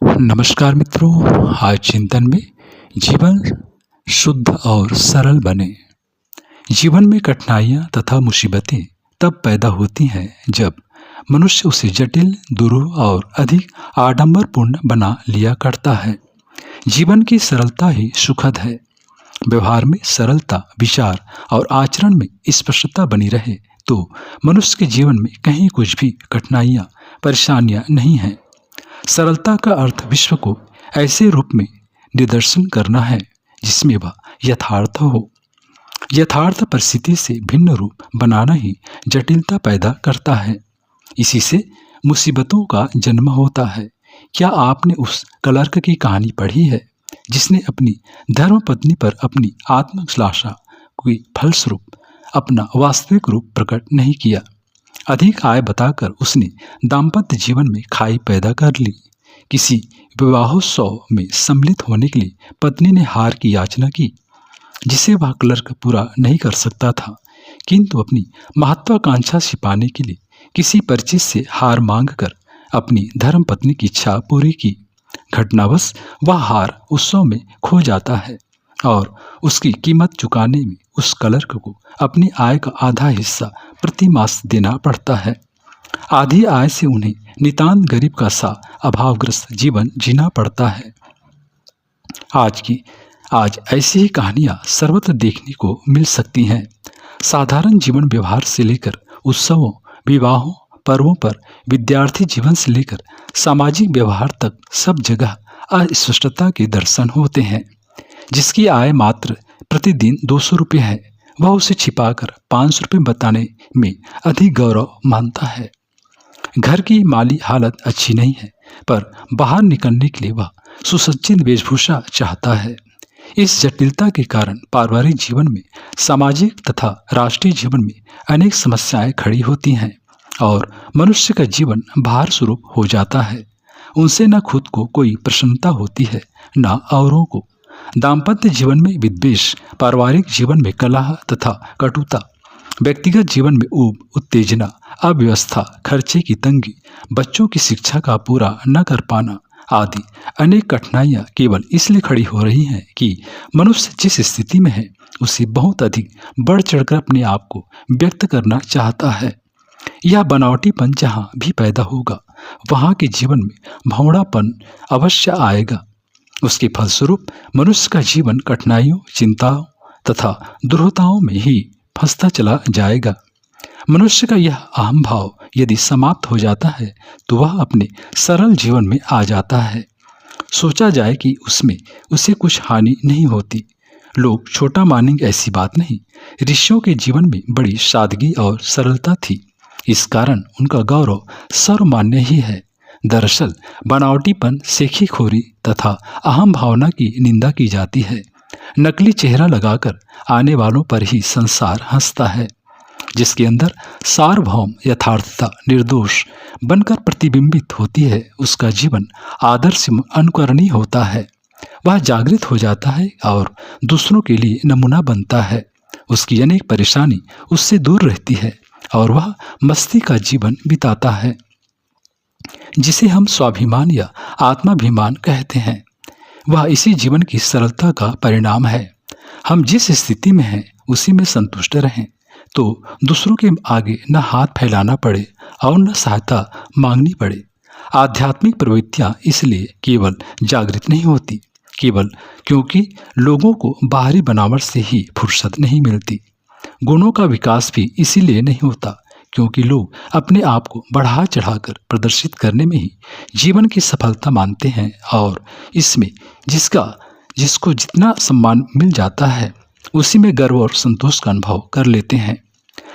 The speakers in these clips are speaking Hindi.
नमस्कार मित्रों, आज चिंतन में जीवन शुद्ध और सरल बने। जीवन में कठिनाइयाँ तथा मुसीबतें तब पैदा होती हैं जब मनुष्य उसे जटिल, दुरूह और अधिक आडंबरपूर्ण बना लिया करता है। जीवन की सरलता ही सुखद है। व्यवहार में सरलता, विचार और आचरण में स्पष्टता बनी रहे तो मनुष्य के जीवन में कहीं कुछ भी कठिनाइयाँ, परेशानियाँ नहीं हैं। सरलता का अर्थ विश्व को ऐसे रूप में निदर्शन करना है जिसमें वह यथार्थ हो। यथार्थ परिस्थिति से भिन्न रूप बनाना ही जटिलता पैदा करता है। इसी से मुसीबतों का जन्म होता है। क्या आपने उस क्लर्क की कहानी पढ़ी है जिसने अपनी धर्मपत्नी पर अपनी आत्मश्लाघा के फलस्वरूप अपना वास्तविक रूप प्रकट नहीं किया? अधिक आय बताकर उसने दाम्पत्य जीवन में खाई पैदा कर ली। किसी विवाहोत्सव में सम्मिलित होने के लिए पत्नी ने हार की याचना की जिसे वह क्लर्क पूरा नहीं कर सकता था, किंतु अपनी महत्वाकांक्षा छिपाने के लिए किसी परिचित से हार मांगकर अपनी धर्मपत्नी की इच्छा पूरी की। घटनावश वह हार उत्सव में खो जाता है और उसकी कीमत चुकाने में उस क्लर्क को अपनी आय का आधा हिस्सा प्रति मास देना पड़ता है। आधी आय से उन्हें नितांत गरीब का सा अभावग्रस्त जीवन जीना पड़ता है। आज ऐसी ही कहानियाँ सर्वत्र देखने को मिल सकती हैं। साधारण जीवन व्यवहार से लेकर उत्सवों, विवाहों, पर्वों पर, विद्यार्थी जीवन से लेकर सामाजिक व्यवहार तक सब जगह अस्पष्टता के दर्शन होते हैं। जिसकी आय मात्र प्रतिदिन 200 रुपये है, वह उसे छिपाकर 500 रुपये बताने में अधिक गौरव मानता है। घर की माली हालत अच्छी नहीं है, पर बाहर निकलने के लिए वह सुसज्जित वेशभूषा चाहता है। इस जटिलता के कारण पारिवारिक जीवन में, सामाजिक तथा राष्ट्रीय जीवन में अनेक समस्याएं खड़ी होती हैं और मनुष्य का जीवन भार स्वरूप हो जाता है। उनसे न खुद को कोई प्रसन्नता होती है, न औरों को। दाम्पत्य जीवन में विद्वेष, पारिवारिक जीवन में कलह तथा कटुता, व्यक्तिगत जीवन में ऊब, उत्तेजना, अव्यवस्था, खर्चे की तंगी, बच्चों की शिक्षा का पूरा न कर पाना आदि अनेक कठिनाइयाँ केवल इसलिए खड़ी हो रही हैं कि मनुष्य जिस स्थिति में है उसे बहुत अधिक बढ़ चढ़कर अपने आप को व्यक्त करना चाहता है। यह बनावटीपन जहाँ भी पैदा होगा वहाँ के जीवन में भौंडापन अवश्य आएगा। उसके फलस्वरूप मनुष्य का जीवन कठिनाइयों, चिंताओं तथा दुर्घटनाओं में ही फंसता चला जाएगा। मनुष्य का यह अहम भाव यदि समाप्त हो जाता है तो वह अपने सरल जीवन में आ जाता है। सोचा जाए कि उसमें उसे कुछ हानि नहीं होती। लोग छोटा मानेंगे ऐसी बात नहीं। ऋषियों के जीवन में बड़ी सादगी और सरलता थी, इस कारण उनका गौरव सर्वमान्य ही है। दरअसल बनावटीपन, सेखीखोरी तथा अहम भावना की निंदा की जाती है। नकली चेहरा लगाकर आने वालों पर ही संसार हंसता है। जिसके अंदर सार्वभौम यथार्थता निर्दोष बनकर प्रतिबिंबित होती है, उसका जीवन आदर्श अनुकरणीय होता है। वह जागृत हो जाता है और दूसरों के लिए नमूना बनता है। उसकी अनेक परेशानी उससे दूर रहती है और वह मस्ती का जीवन बिताता है, जिसे हम स्वाभिमान या आत्माभिमान कहते हैं। वह इसी जीवन की सरलता का परिणाम है। हम जिस स्थिति में हैं उसी में संतुष्ट रहें तो दूसरों के आगे न हाथ फैलाना पड़े और न सहायता मांगनी पड़े। आध्यात्मिक प्रवृत्तियाँ इसलिए केवल जागृत नहीं होती केवल क्योंकि लोगों को बाहरी बनावट से ही फुर्सत नहीं मिलती। गुणों का विकास भी इसीलिए नहीं होता क्योंकि लोग अपने आप को बढ़ा चढ़ाकर प्रदर्शित करने में ही जीवन की सफलता मानते हैं और इसमें जिसको जितना सम्मान मिल जाता है उसी में गर्व और संतोष का अनुभव कर लेते हैं।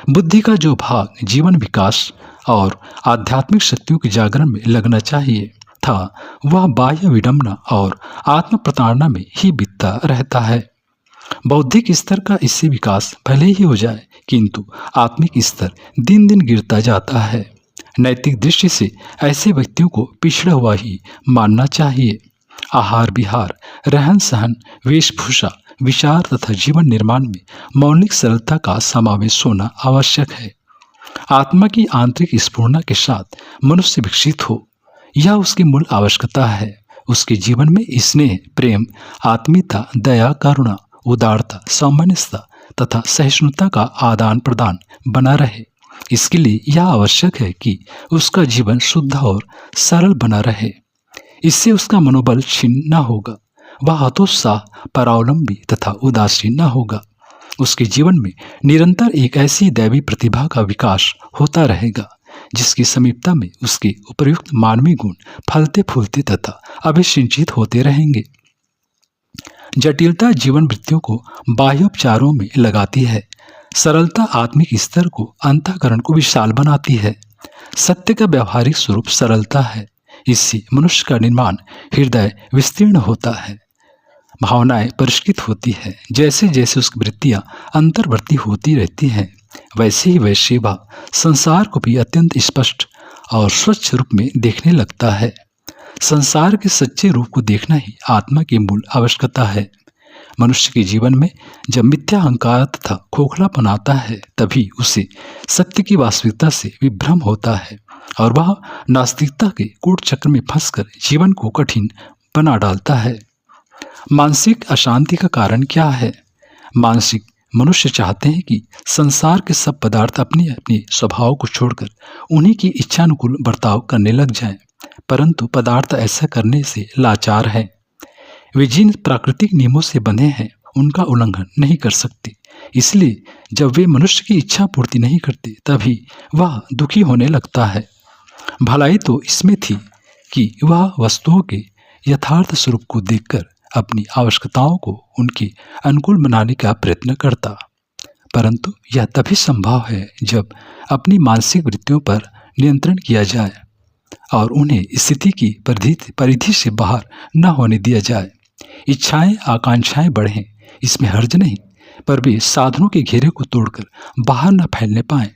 बुद्धि का जो भाग जीवन विकास और आध्यात्मिक शक्तियों के जागरण में लगना चाहिए था, वह बाह्य विडंबना और आत्म प्रताड़ना में ही बीतता रहता है। बौद्धिक स्तर का इससे विकास भले ही हो जाए किंतु आत्मिक स्तर दिन दिन गिरता जाता है। नैतिक दृष्टि से ऐसे व्यक्तियों को पिछड़ा हुआ ही मानना चाहिए। आहार विहार, रहन सहन, वेशभूषा, विचार तथा जीवन निर्माण में मौलिक सरलता का समावेश होना आवश्यक है। आत्मा की आंतरिक स्फूर्णता के साथ मनुष्य विकसित हो, यह उसकी मूल आवश्यकता है। उसके जीवन में स्नेह, प्रेम, आत्मीयता, दया, करुणा, उदारता, सामंजस्य तथा सहिष्णुता का आदान प्रदान बना रहे। इसके लिए यह आवश्यक है कि उसका जीवन शुद्ध और सरल बना रहे। इससे उसका मनोबल क्षीण न होगा, वह हतोत्साह, परावलंबी तथा उदासीन न होगा। उसके जीवन में निरंतर एक ऐसी दैवी प्रतिभा का विकास होता रहेगा जिसकी समीपता में उसके उपयुक्त मानवीय गुण फलते फूलते तथा अभिसिंचित होते रहेंगे। जटिलता जीवन वृत्तियों को बाह्योपचारों में लगाती है। सरलता आत्मिक स्तर को, अंतःकरण को विशाल बनाती है। सत्य का व्यवहारिक स्वरूप सरलता है। इससे मनुष्य का निर्माण हृदय विस्तीर्ण होता है, भावनाएं परिष्कृत होती है। जैसे जैसे उसकी वृत्तियां अंतर्वर्ती होती रहती हैं, वैसे वह संसार को भी अत्यंत स्पष्ट और स्वच्छ रूप में देखने लगता है। संसार के सच्चे रूप को देखना ही आत्मा की मूल आवश्यकता है। मनुष्य के जीवन में जब मिथ्या अहंकार तथा खोखलापन आता है, तभी उसे सत्य की वास्तविकता से विभ्रम होता है और वह नास्तिकता के कूट चक्र में फंसकर जीवन को कठिन बना डालता है। मानसिक अशांति का कारण क्या है? मानसिक मनुष्य चाहते हैं कि संसार के सब पदार्थ अपने अपने स्वभाव को छोड़कर उन्हीं की इच्छानुकूल बर्ताव करने लग जाएं, परंतु पदार्थ ऐसा करने से लाचार है। वे जिन प्राकृतिक नियमों से बंधे हैं उनका उल्लंघन नहीं कर सकते। इसलिए जब वे मनुष्य की इच्छा पूर्ति नहीं करते, तभी वह दुखी होने लगता है। भलाई तो इसमें थी कि वह वस्तुओं के यथार्थ स्वरूप को देखकर अपनी आवश्यकताओं को उनके अनुकूल बनाने का प्रयत्न करता, परंतु यह तभी संभव है जब अपनी मानसिक वृत्तियों पर नियंत्रण किया जाए और उन्हें स्थिति की परिधि से बाहर न होने दिया जाए। इच्छाएं, आकांक्षाएं बढ़ें, इसमें हर्ज नहीं, पर वे साधनों के घेरे को तोड़कर बाहर न फैलने पाएं।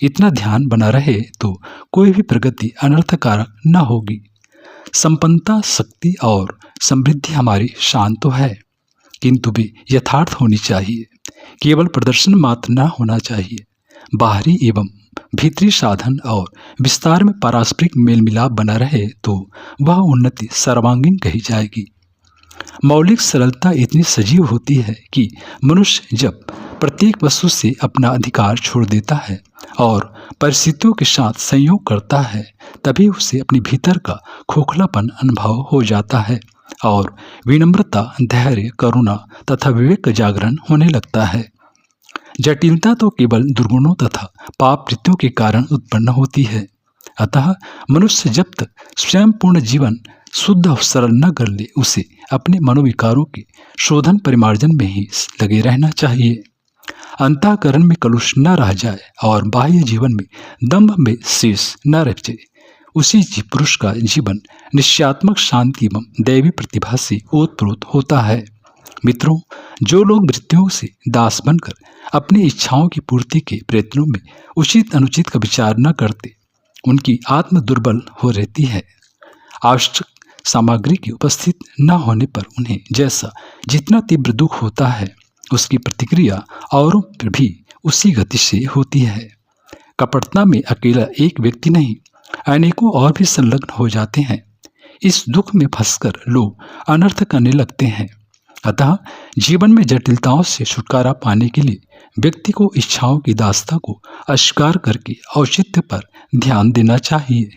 इतना ध्यान बना रहे तो कोई भी प्रगति अनर्थकारक न होगी। संपन्नता, शक्ति और समृद्धि हमारी शान तो है, किंतु वे यथार्थ होनी चाहिए। केवल प्रदर्शन मात्र न होना चाहिए। बाहरी एवं भीतरी साधन और विस्तार में पारस्परिक मेल मिलाप बना रहे तो वह उन्नति सर्वांगीण कही जाएगी। मौलिक सरलता इतनी सजीव होती है कि मनुष्य जब प्रत्येक वस्तु से अपना अधिकार छोड़ देता है और परिस्थितियों के साथ संयोग करता है, तभी उसे अपने भीतर का खोखलापन अनुभव हो जाता है और विनम्रता, धैर्य, करुणा तथा विवेक का जागरण होने लगता है। जटिलता तो केवल दुर्गुणों तथा पाप वृत्तियों के कारण उत्पन्न होती है। अतः मनुष्य जब तक स्वयं पूर्ण जीवन शुद्ध और सरल न कर ले, उसे अपने मनोविकारों के शोधन परिमार्जन में ही लगे रहना चाहिए। अंतःकरण में कलुष न रह जाए और बाह्य जीवन में दंभ में शेष न रचे। उसी पुरुष का जीवन निश्चयात्मक शांति एवं दैवी प्रतिभा से ओतप्रोत होता है। मित्रों, जो लोग वृत्तियों से दास बनकर अपनी इच्छाओं की पूर्ति के प्रयत्नों में उचित अनुचित का विचार न करते, उनकी आत्म दुर्बल हो रहती है। आवश्यक सामग्री की उपस्थित न होने पर उन्हें जैसा जितना तीव्र दुख होता है, उसकी प्रतिक्रिया औरों पर भी उसी गति से होती है। कपटता में अकेला एक व्यक्ति नहीं, अनेकों और भी संलग्न हो जाते हैं। इस दुख में फंसकर लोग अनर्थ करने लगते हैं। अतः जीवन में जटिलताओं से छुटकारा पाने के लिए व्यक्ति को इच्छाओं की दासता को अस्वीकार करके औचित्य पर ध्यान देना चाहिए।